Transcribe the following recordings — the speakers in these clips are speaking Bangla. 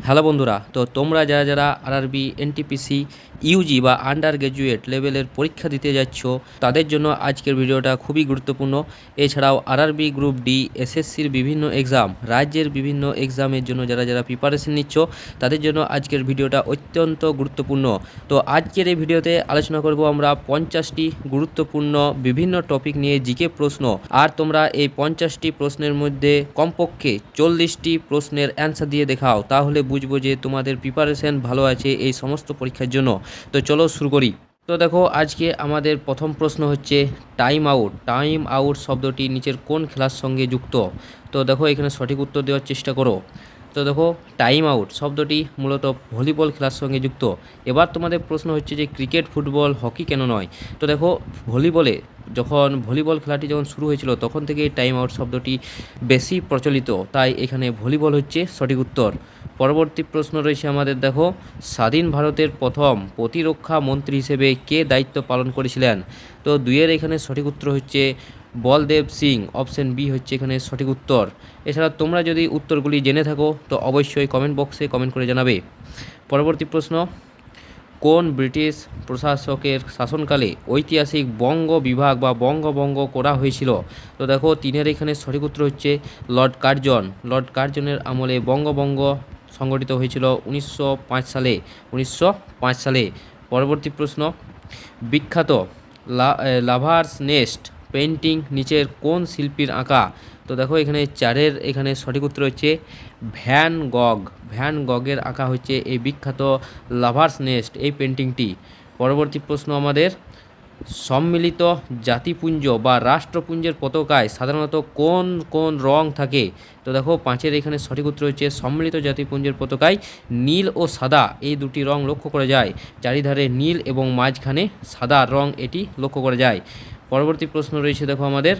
হ্যালো বন্ধুরা, তো তোমরা যারা যারা আরআরবি এনটিপিসি ইউজি বা আন্ডার গ্র্যাজুয়েট লেভেলের পরীক্ষা দিতে যাচ্ছ তাদের জন্য আজকের ভিডিওটা খুবই গুরুত্বপূর্ণ। এছাড়াও আরআরবি গ্রুপ ডি, এসএসসির বিভিন্ন এক্সাম, রাজ্যের বিভিন্ন এক্সামের জন্য যারা যারা প্রিপারেশন নিচ্ছ তাদের জন্য আজকের ভিডিওটা অত্যন্ত গুরুত্বপূর্ণ। তো আজকের এই ভিডিওতে আলোচনা করব আমরা 50টি গুরুত্বপূর্ণ বিভিন্ন টপিক নিয়ে জিকে প্রশ্ন। আর তোমরা এই 50টি প্রশ্নের মধ্যে কমপক্ষে 40টি প্রশ্নের অ্যান্সার দিয়ে দেখাও, তাহলে বুঝবো যে তোমাদের প্রিপারেশন ভালো আছে এই সমস্ত পরীক্ষার জন্য। তো চলো শুরু করি। তো দেখো, আজকে আমাদের প্রথম প্রশ্ন হচ্ছে টাইম আউট। টাইম আউট শব্দটি নিচের কোন খেলার সঙ্গে যুক্ত? তো দেখো, এখানে সঠিক উত্তর দেওয়ার চেষ্টা করো। তো দেখো, টাইম আউট শব্দটি মূলত ভলিবল খেলার সঙ্গে যুক্ত। এবার তোমাদের প্রশ্ন হচ্ছে যে ক্রিকেট, ফুটবল, হকি কেন নয়? তো দেখো, ভলিবল খেলাটি যখন শুরু হয়েছিল তখন থেকে টাইম আউট শব্দটি বেশি প্রচলিত, তাই এখানে ভলিবল হচ্ছে সঠিক উত্তর। পরবর্তী প্রশ্ন রয়েছে আমাদের, দেখো, স্বাধীন ভারতের প্রথম প্রতিরক্ষা মন্ত্রী হিসেবে কে দায়িত্ব পালন করেছিলেন? তো দুইয়ের এখানে সঠিক উত্তর হচ্ছে বলদেব সিং। অপশন বি হচ্ছে এখানে সঠিক উত্তর। এছাড়া তোমরা যদি উত্তরগুলি জেনে থাকো তো অবশ্যই কমেন্ট বক্সে কমেন্ট করে জানাবে। পরবর্তী প্রশ্ন, কোন ব্রিটিশ প্রশাসকের শাসনকালে ঐতিহাসিক বঙ্গ বিভাগ বা বঙ্গভঙ্গ করা হয়েছিল? তো দেখো, তিনের এখানে সঠিক উত্তর হচ্ছে লর্ড কার্জন। লর্ড কার্জনের আমলে বঙ্গভঙ্গ সংগঠিত হয়েছিল 1905 সালে। 1905 সালে। পরবর্তী প্রশ্ন, বিখ্যাত লাভার্স নেস্ট পেন্টিং নিচের কোন শিল্পীর আঁকা? তো দেখো, এখানে চারের এখানে সঠিক উত্তর হচ্ছে ভ্যান গগ। ভ্যান গগের আঁকা হচ্ছে এই বিখ্যাত লাভার্স নেস্ট এই পেন্টিংটি। পরবর্তী প্রশ্ন আমাদের, সম্মিলিত জাতিপুঞ্জ বা রাষ্ট্রপুঞ্জের পতাকায় সাধারণত কোন কোন রং থাকে? তো দেখো, পাঁচের এখানে সঠিক উত্তর হচ্ছে সম্মিলিত জাতিপুঞ্জের পতাকায় নীল ও সাদা এই দুটি রং লক্ষ্য করা যায়। চারিধারে নীল এবং মাঝখানে সাদা রং এটি লক্ষ্য করা যায়। পরবর্তী প্রশ্ন রয়েছে, দেখো আমাদের,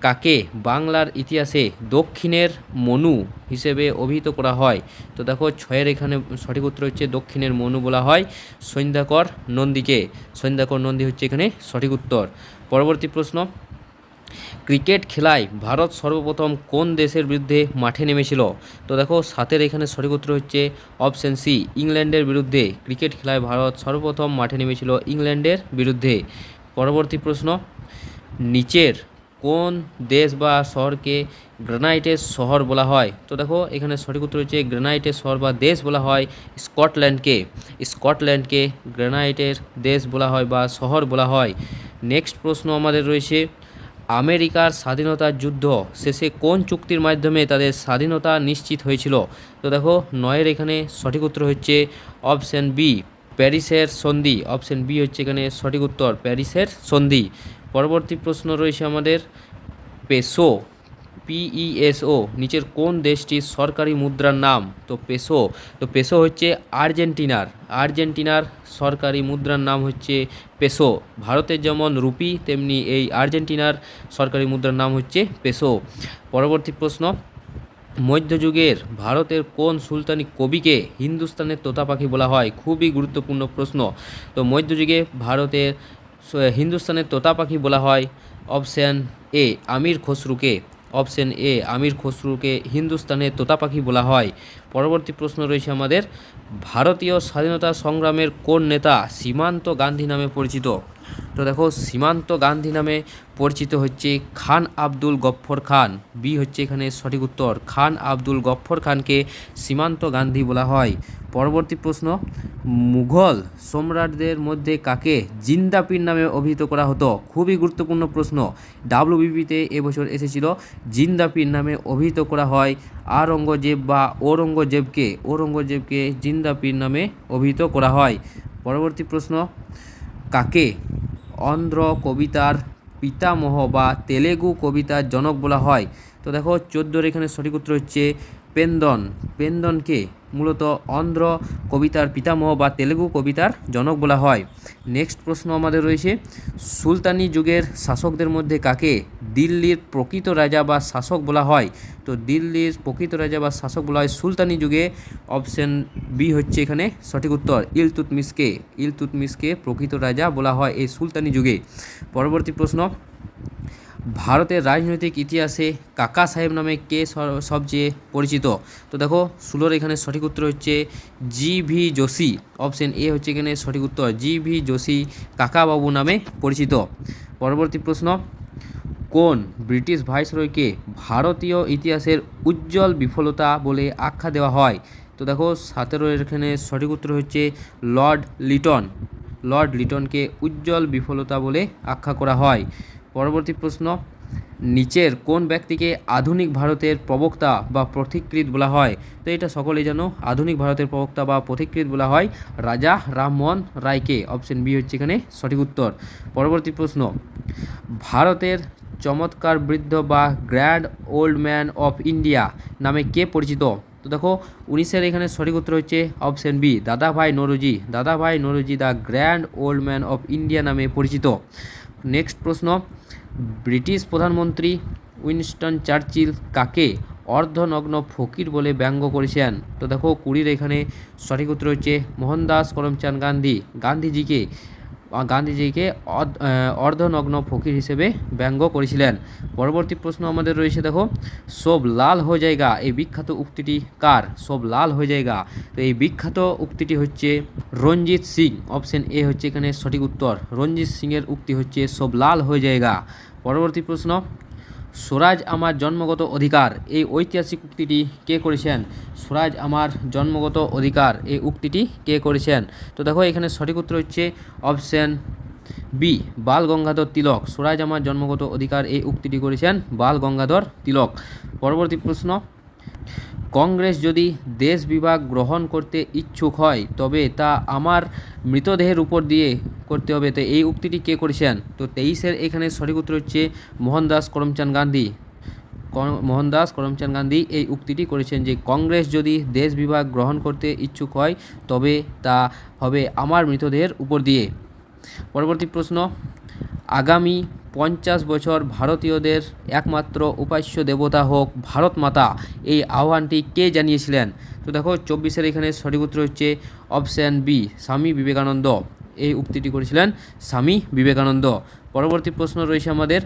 কাকে বাংলার ইতিহাসে দক্ষিণের মনু হিসেবে অভিহিত করা হয়? তো দেখো, ছয়ের এখানে সঠিক উত্তর হচ্ছে দক্ষিণের মনু বলা হয় সন্ধ্যাকর নন্দীকে। সন্ধ্যাকর নন্দী হচ্ছে এখানে সঠিক উত্তর। পরবর্তী প্রশ্ন, ক্রিকেট খেলায় ভারত সর্বপ্রথম কোন দেশের বিরুদ্ধে মাঠে নেমেছিল? তো দেখো, সাতের এখানে সঠিক উত্তর হচ্ছে অপশন সি, ইংল্যান্ডের বিরুদ্ধে। ক্রিকেট খেলায় ভারত সর্বপ্রথম মাঠে নেমেছিল ইংল্যান্ডের বিরুদ্ধে। পরবর্তী প্রশ্ন, নিচের কোন দেশ বা শহরকে গ্রানাইটের শহর বলা হয়? তো দেখো, এখানে সঠিক উত্তর হচ্ছে গ্রানাইটের শহর বা দেশ বলা হয় স্কটল্যান্ডকে। স্কটল্যান্ডকে গ্রানাইটের দেশ বলা হয় বা শহর বলা হয়। নেক্সট প্রশ্ন আমাদের রয়েছে, আমেরিকার স্বাধীনতা যুদ্ধ শেষে কোন চুক্তির মাধ্যমে তাদের স্বাধীনতা নিশ্চিত হয়েছিল? তো দেখো, নয়ের এখানে সঠিক উত্তর হচ্ছে অপশন বি, প্যারিসের সন্ধি। অপশন বি হচ্ছে এখানে সঠিক উত্তর, প্যারিসের সন্ধি। পরবর্তী প্রশ্ন রয়েছে আমাদের, পেসো, পিইএসও নিচের কোন দেশটির সরকারি মুদ্রার নাম? তো পেসো হচ্ছে আর্জেন্টিনার সরকারি মুদ্রার নাম হচ্ছে পেসো। ভারতের যেমন রুপি তেমনি এই আর্জেন্টিনার সরকারি মুদ্রার নাম হচ্ছে পেসো। পরবর্তী প্রশ্ন, মধ্যযুগের ভারতের কোন সুলতানি কবিকে হিন্দুস্তানের তোতা পাখি বলা হয়? খুবই গুরুত্বপূর্ণ প্রশ্ন। তো মধ্যযুগে ভারতের হিন্দুস্তানের তোতা পাখি বলা হয় option A, Aamir খসরুকে। Option A, আমির খসরুকে হিন্দুস্তানের তোতা পাখি বলা হয়। পরবর্তী প্রশ্ন রয়েছে আমাদের, ভারতীয় স্বাধীনতা সংগ্রামের কোন নেতা সীমান্ত গান্ধী নামে পরিচিত? তো দেখো, সীমান্ত গান্ধী নামে পরিচিত হচ্ছে খান আব্দুল গফ্ফর খান। বি হচ্ছে এখানে সঠিক উত্তর, খান আব্দুল গফ্ফর খানকে সীমান্ত গান্ধী বলা হয়। পরবর্তী প্রশ্ন, মুঘল সম্রাটদের মধ্যে কাকে জিন্দাপীর নামে অভিহিত করা হতো? খুবই গুরুত্বপূর্ণ প্রশ্ন। ডাব্লিউবিপিতে এবছর এসেছিল। জিন্দাপীর নামে অভিহিত করা হয় আওরঙ্গজেব বা ঔরঙ্গজেবকে জিন্দাপীর নামে অভিহিত করা হয়। পরবর্তী প্রশ্ন, কাকে অন্ধ্র কবিতার পিতামহ বা তেলেগু কবিতার জনক বলা হয়? তো দেখো, 14 এখানে সঠিক উত্তর হচ্ছে পেন্দনকে মূলত অন্ধ্র কবিতার পিতামহ বা তেলেগু কবিতার জনক বলা হয়। নেক্সট প্রশ্ন আমাদের রয়েছে, সুলতানি যুগের শাসকদের মধ্যে কাকে দিল্লির প্রকৃত রাজা বা শাসক বলা হয়? তো দিল্লির প্রকৃত রাজা বা শাসক বলা হয় সুলতানি যুগে। অপশন বি হচ্ছে এখানে সঠিক উত্তর, ইলতুৎমিশকে প্রকৃত রাজা বলা হয় এই সুলতানি যুগে। পরবর্তী প্রশ্ন, ভারতের রাজনৈতিক ইতিহাসে কাকা সাহেব নামে কে সবচেয়ে পরিচিত? তো দেখো 16 এখানে সঠিক উত্তর হচ্ছে জি.ভি. যোশী। অপশন এ হচ্ছে এখানে সঠিক উত্তর, জি.ভি. যোশী কাকাবাবু নামে পরিচিত। পরবর্তী প্রশ্ন, কোন ব্রিটিশ ভাইসরয়কে ভারতীয় ইতিহাসের উজ্জ্বল বিফলতা বলে আখ্যা দেওয়া হয়? তো দেখো 17 এখানে সঠিক উত্তর হচ্ছে লর্ড লিটন। লর্ড লিটনকে উজ্জ্বল বিফলতা বলে আখ্যা করা হয়। পরবর্তী প্রশ্ন, নিচের কোন ব্যক্তিকে আধুনিক ভারতের প্রবক্তা বা পথিকৃৎ বলা হয়? তো এটা সকলেই জানো, আধুনিক ভারতের প্রবক্তা বা পথিকৃৎ বলা হয় রাজা রামমোহন রায়কে। অপশন বি হচ্ছে এখানে সঠিক উত্তর। পরবর্তী প্রশ্ন, ভারতের চমৎকার বৃদ্ধ বা grand old man of India নামে কে পরিচিত? তো দেখো 19 এখানে সঠিক উত্তর হচ্ছে অপশন বি দাদাভাই নৌরোজি। দাদাভাই Naoroji the grand old man of India নামে পরিচিত। নেক্সট প্রশ্ন, ব্রিটিশ প্রধানমন্ত্রী উইনস্টন চার্চিল কাকে অর্ধনগ্ন ফকির বলে ব্যঙ্গ করেছেন? তো দেখো 20 এখানে সঠিক উত্তর হচ্ছে মোহনদাস করমচাঁদ গান্ধী। গান্ধীজিকে অর্ধনগ্ন ফকির হিসেবে ব্যঙ্গ করেছিলেন। পরবর্তী প্রশ্ন আমাদের রয়েছে, দেখো সব লাল হয়ে জায়গা এই বিখ্যাত উক্তিটি কার? সব লাল হয়ে জায়গা, তো এই বিখ্যাত উক্তিটি হচ্ছে রঞ্জিত সিং। অপশন এ হচ্ছে এখানে সঠিক উত্তর, রঞ্জিত সিংয়ের উক্তি হচ্ছে সব লাল হয়ে জায়গা। পরবর্তী প্রশ্ন, স্বরাজ আমার জন্মগত অধিকার এই ঐতিহাসিক উক্তিটি কে করেছেন? স্বরাজ আমার জন্মগত অধিকার এই উক্তিটি কে করেছেন? তো দেখো এখানে সঠিক উত্তর হচ্ছে অপশন বি বাল গঙ্গাধর তিলক। স্বরাজ আমার জন্মগত অধিকার এই উক্তিটি করেছেন বাল গঙ্গাধর তিলক। পরবর্তী প্রশ্ন, কংগ্রেস যদি দেশ বিভাগ গ্রহণ করতে ইচ্ছুক হয় তবে তা আমার মৃতদেহের উপর দিয়ে করতে হবে, তো এই উক্তিটি কে করেছেন? তো 23 এখানে সঠিক উত্তর হচ্ছে মোহনদাস করমচাঁদ গান্ধী। মোহনদাস করমচাঁদ গান্ধী এই উক্তিটি করেছেন যে কংগ্রেস যদি দেশ বিভাগ গ্রহণ করতে ইচ্ছুক হয় তবে তা হবে আমার মৃতদেহের উপর দিয়ে। পরবর্তী প্রশ্ন, আগামী 50 বছর ভারতীয়দের একমাত্র উপাস্য দেবতা হোক ভারত মাতা এই আহ্বানটি কে জানিয়েছিলেন? তো দেখো 24 এখানে সঠিক উত্তর হচ্ছে অপশান বি স্বামী বিবেকানন্দ। এই উক্তিটি করেছিলেন স্বামী বিবেকানন্দ। পরবর্তী প্রশ্ন রয়েছে আমাদের,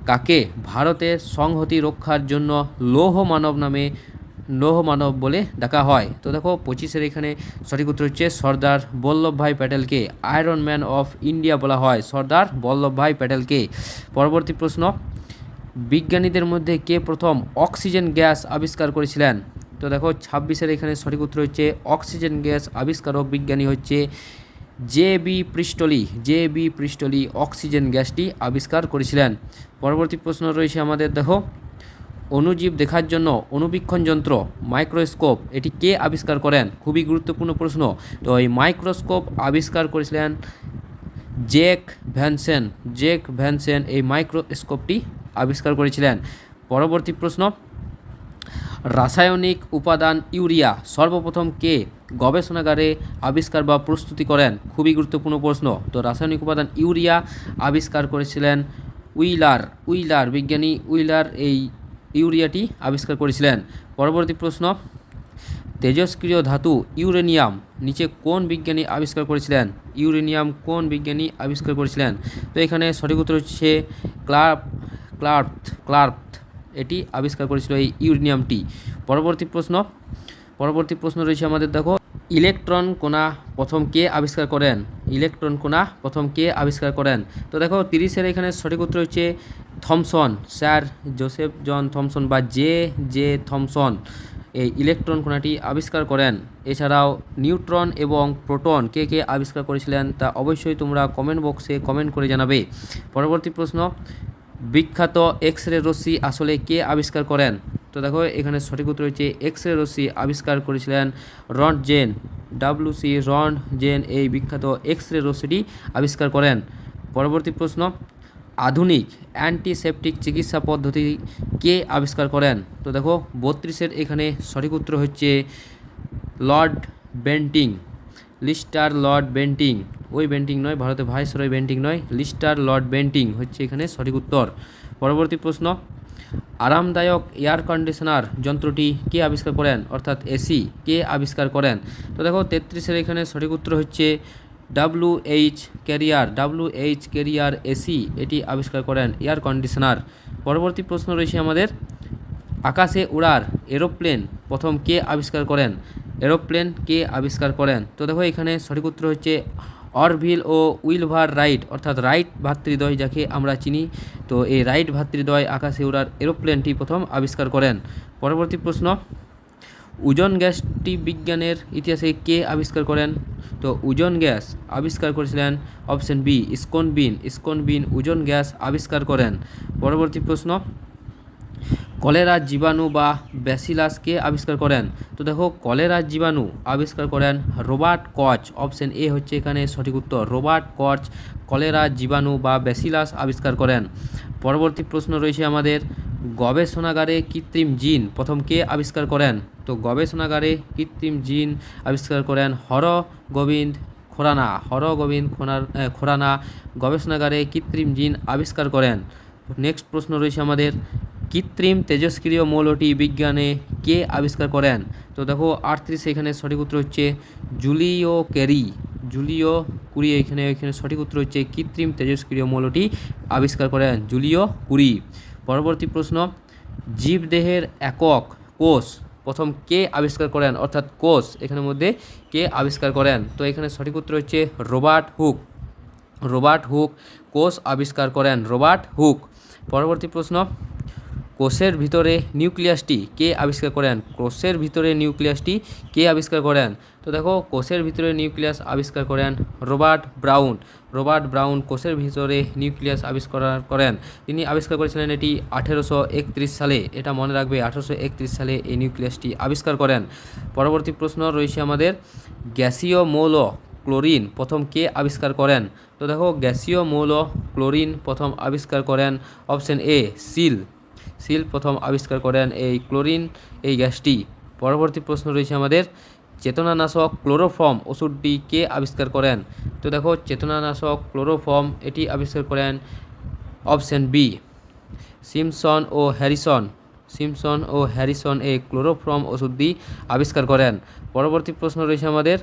কাকে ভারতের সংহতি রক্ষার জন্য লৌহ মানব বলে ডাকা হয়? তো দেখো 25 এখানে সঠিক উত্তর হচ্ছে সর্দার বল্লভভাই প্যাটেলকে আয়রন ম্যান অফ ইন্ডিয়া বলা হয় সর্দার বল্লভভাই প্যাটেলকে। পরবর্তী প্রশ্ন, বিজ্ঞানীদের মধ্যে কে প্রথম অক্সিজেন গ্যাস আবিষ্কার করেছিলেন? তো দেখো 26 এখানে সঠিক উত্তর হচ্ছে অক্সিজেন গ্যাস আবিষ্কারক বিজ্ঞানী হচ্ছে জে.বি. প্রিস্টলি অক্সিজেন গ্যাসটি আবিষ্কার করেছিলেন। পরবর্তী প্রশ্ন রয়েছে আমাদের, দেখো অণুজীব দেখার জন্য অণুবীক্ষণ যন্ত্র মাইক্রোস্কোপ এটি কে আবিষ্কার করেন? খুবই গুরুত্বপূর্ণ প্রশ্ন। তো এই মাইক্রোস্কোপ আবিষ্কার করেছিলেন জ্যাক ভ্যানসেন এই মাইক্রোস্কোপটি আবিষ্কার করেছিলেন। পরবর্তী প্রশ্ন, রাসায়নিক উপাদান ইউরিয়া সর্বপ্রথম কে গবেষণাগারে আবিষ্কার বা প্রস্তুতি করেন? খুবই গুরুত্বপূর্ণ প্রশ্ন। তো রাসায়নিক উপাদান ইউরিয়া আবিষ্কার করেছিলেন বিজ্ঞানী উইলার এই ইউরিয়াটি আবিষ্কার করেছিলেন। পরবর্তী প্রশ্ন, তেজস্ক্রিয় ধাতু ইউরেনিয়াম নিচে কোন বিজ্ঞানী আবিষ্কার করেছিলেন? ইউরেনিয়াম কোন বিজ্ঞানী আবিষ্কার করেছিলেন? তো এখানে সঠিক উত্তর হচ্ছে ক্লার্ক এটি আবিষ্কার করেছিল এই ইউরেনিয়ামটি। পরবর্তী প্রশ্ন রয়েছে আমাদের, দেখো ইলেকট্রন কণা প্রথম কে আবিষ্কার করেন? তো দেখো 30 এখানে সঠিক উত্তর হচ্ছে থমসন, স্যার জোসেফ জন থমসন বা জে থমসন এই ইলেকট্রন কণাটি আবিষ্কার করেন। এছাড়াও নিউট্রন এবং প্রোটন কে আবিষ্কার করেছিলেন তা অবশ্যই তোমরা কমেন্ট বক্সে কমেন্ট করে জানাবে। পরবর্তী প্রশ্ন, বিখ্যাত এক্স রে রশ্মি আসলে কে আবিষ্কার করেন? তো দেখো এখানে সঠিক উত্তর হচ্ছে এক্স রে রশ্মি আবিষ্কার করেছিলেন রন্টজেন। WC রন্টজেন এই বিখ্যাত এক্স রে রশ্মিটি আবিষ্কার করেন। পরবর্তী প্রশ্ন, আধুনিক অ্যান্টিসেপটিক চিকিৎসা পদ্ধতি কে আবিষ্কার করেন? তো দেখো 32 এখানে সঠিক উত্তর হচ্ছে লিস্টার লর্ড বেন্টিং। ওই বেন্টিং নয়, ভারতের ভাইসরয় বেন্টিং নয়, লিস্টার লর্ড বেন্টিং হচ্ছে এখানে সঠিক উত্তর। পরবর্তী প্রশ্ন, আরামদায়ক এয়ার কন্ডিশনার যন্ত্রটি কে আবিষ্কার করেন অর্থাৎ এসি কে আবিষ্কার করেন? তো দেখো 33 এখানে সঠিক উত্তর হচ্ছে WH ক্যারিয়ার এসি এটি আবিষ্কার করেন। Air conditioner. পরবর্তী প্রশ্ন রয়েছে আমাদের, আকাশে উড়ার এরোপ্লেন প্রথম কে আবিষ্কার করেন? এরোপ্লেন কে আবিষ্কার করেন? তো দেখো এখানে সঠিক উত্তর হচ্ছে অরভিল ও উইলভার রাইট, অর্থাৎ রাইট ভ্রাতৃদ্বয় যাকে আমরা চিনি। তো এই রাইট ভ্রাতৃদ্বয় আকাশে উড়ার এরোপ্লেনটি প্রথম আবিষ্কার করেন। পরবর্তী প্রশ্ন, ওজোন গ্যাসটি বিজ্ঞানের ইতিহাসে কে আবিষ্কার করেন? তো ওজোন গ্যাস আবিষ্কার করেছিলেন অপশন বি ইস্কনবিন ওজোন গ্যাস আবিষ্কার করেন। পরবর্তী প্রশ্ন, কলেরা জীবাণু বা ব্যাসিলাস কে আবিষ্কার করেন? তো দেখো কলেরা জীবাণু আবিষ্কার করেন রবার্ট কচ। অপশন এ হচ্ছে এখানে সঠিক উত্তর, রবার্ট কচ কলেরা জীবাণু বা ব্যাসিলাস আবিষ্কার করেন। পরবর্তী প্রশ্ন রয়েছে আমাদের, গবেষণাগারে কৃত্রিম জিন প্রথম কে আবিষ্কার করেন? তো গবেষণাগারে কৃত্রিম জিন আবিষ্কার করেন হরগোবিন্দ খোরানা গবেষণাগারে কৃত্রিম জিন আবিষ্কার করেন। নেক্সট প্রশ্ন রয়েছে আমাদের, কৃত্রিম তেজস্ক্রিয় মৌলটি বিজ্ঞানে কে আবিষ্কার করেন? তো দেখো 38 এখানে সঠিক উত্তর হচ্ছে জুলিও কুরি। এখানে সঠিক উত্তর হচ্ছে কৃত্রিম তেজস্ক্রিয় মৌলটি আবিষ্কার করেন জুলিও কুরি। পরবর্তী প্রশ্ন, জীবদেহের একক কোষ প্রথম কে আবিষ্কার করেন? অর্থাৎ কোষ এখানের মধ্যে কে আবিষ্কার করেন? তো এখানে সঠিক উত্তর হচ্ছে রবার্ট হুক কোষ আবিষ্কার করেন রবার্ট হুক। পরবর্তী প্রশ্ন, কোষের ভিতরে নিউক্লিয়াসটি কে আবিষ্কার করেন? কোষের ভিতরে নিউক্লিয়াসটি কে আবিষ্কার করেন? তো দেখো কোষের ভিতরে নিউক্লিয়াস আবিষ্কার করেন রবার্ট ব্রাউন কোষের ভিতরে নিউক্লিয়াস আবিষ্কার করেন। তিনি আবিষ্কার করেছিলেন এটি 1831 সালে। এটা মনে রাখবে, 1831 সালে এই নিউক্লিয়াসটি আবিষ্কার করেন। পরবর্তী প্রশ্ন রয়েছে আমাদের, গ্যাসীয় মৌল ক্লোরিন প্রথম কে আবিষ্কার করেন? তো দেখো গ্যাসীয় মৌল ক্লোরিন প্রথম আবিষ্কার করেন অপশন এ সিল প্রথম আবিষ্কার করেন এই ক্লোরিন এই গ্যাসটি। পরবর্তী প্রশ্ন রয়েছে আমাদের, চেতনানাশক ক্লোরোফর্ম ওষুধটি কে আবিষ্কার করেন? তো দেখো চেতনানাশক ক্লোরোফর্ম এটি আবিষ্কার করেন অপশন বি সিমসন ও হ্যারিসন এই ক্লোরোফর্ম ওষুধটি আবিষ্কার করেন। পরবর্তী প্রশ্ন রয়েছে আমাদের,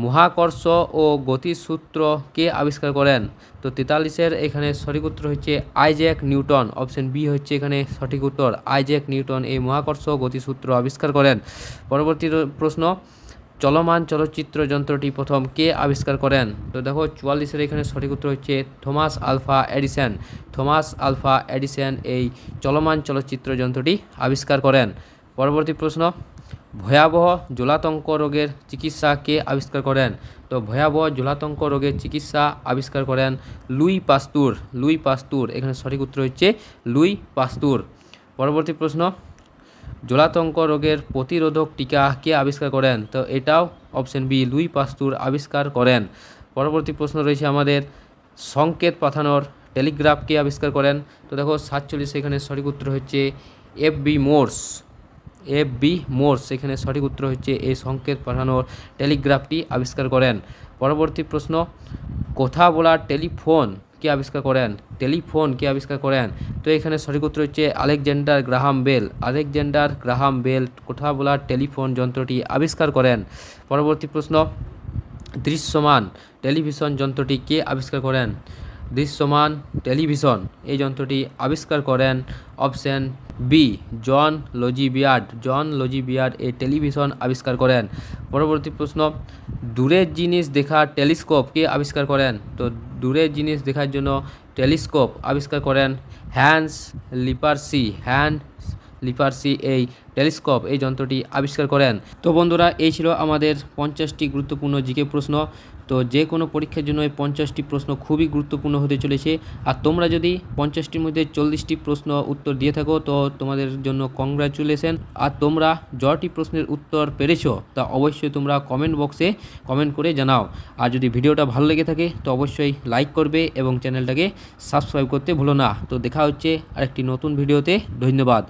মহাকর্ষ ও গতিসূত্র কে আবিষ্কার করেন? তো 43 এখানে সঠিক উত্তর হচ্ছে আইজ্যাক নিউটন। অপশন বি হচ্ছে এখানে সঠিক উত্তর, আইজ্যাক নিউটন এই মহাকর্ষ গতিসূত্র আবিষ্কার করেন। পরবর্তী প্রশ্ন, চলমান চলচ্চিত্র যন্ত্রটি প্রথম কে আবিষ্কার করেন? তো দেখো 44 এখানে সঠিক উত্তর হচ্ছে থমাস আলফা এডিসন এই চলমান চলচ্চিত্র যন্ত্রটি আবিষ্কার করেন। পরবর্তী প্রশ্ন, ভয়াবহ জলাতঙ্ক রোগের চিকিৎসা কে আবিষ্কার করেন? তো ভয়াবহ জলাতঙ্ক রোগের চিকিৎসা আবিষ্কার করেন লুই পাস্তুর এখানে সঠিক উত্তর হচ্ছে লুই পাস্তুর। পরবর্তী প্রশ্ন, জলাতঙ্ক রোগের প্রতিরোধক টিকা কে আবিষ্কার করেন? তো এটাও অপশন বি লুই পাস্তুর আবিষ্কার করেন। পরবর্তী প্রশ্ন রয়েছে আমাদের, সংকেত পাঠানোর টেলিগ্রাফ কে আবিষ্কার করেন? তো দেখো 47 এখানে সঠিক উত্তর হচ্ছে এফ বি মোর্স এখানে সঠিক উত্তর হচ্ছে এই সংকেত পাঠানোর টেলিগ্রাফটি আবিষ্কার করেন। পরবর্তী প্রশ্ন, কথা বলার টেলিফোন কে আবিষ্কার করেন? তো এখানে সঠিক উত্তর হচ্ছে আলেকজান্ডার গ্রাহাম বেল কথা বলার টেলিফোন যন্ত্রটি আবিষ্কার করেন। পরবর্তী প্রশ্ন, দৃশ্যমান টেলিভিশন যন্ত্রটি কে আবিষ্কার করেন? দৃশ্যমান টেলিভিশন এই যন্ত্রটি আবিষ্কার করেন অপশন বি জন লজিবিয়ার্ড এই টেলিভিশন আবিষ্কার করেন। পরবর্তী প্রশ্ন, দূরের জিনিস দেখার টেলিস্কোপ কে আবিষ্কার করেন? তো দূরের জিনিস দেখার জন্য টেলিস্কোপ আবিষ্কার করেন হ্যান্স লিপারসি এই টেলিস্কোপ এই যন্ত্রটি আবিষ্কার করেন। তো বন্ধুরা, এই ছিল আমাদের 50টি গুরুত্বপূর্ণ জিকে প্রশ্ন। তো যে কোনো পরীক্ষার জন্য এই 50টি প্রশ্ন খুবই গুরুত্বপূর্ণ হতে চলেছে। আর তোমরা যদি 50টির মধ্যে 40টি প্রশ্ন উত্তর দিয়ে থাকো তো তোমাদের জন্য কংগ্রাচুলেশন। আর তোমরা যটি প্রশ্নের উত্তর পেরেছো তা অবশ্যই তোমরা কমেন্ট বক্সে কমেন্ট করে জানাও। আর যদি ভিডিওটা ভালো লেগে থাকে তো অবশ্যই লাইক করবে এবং চ্যানেলটাকে সাবস্ক্রাইব করতে ভুলো না। তো দেখা হচ্ছে আরেকটি নতুন ভিডিওতে। ধন্যবাদ।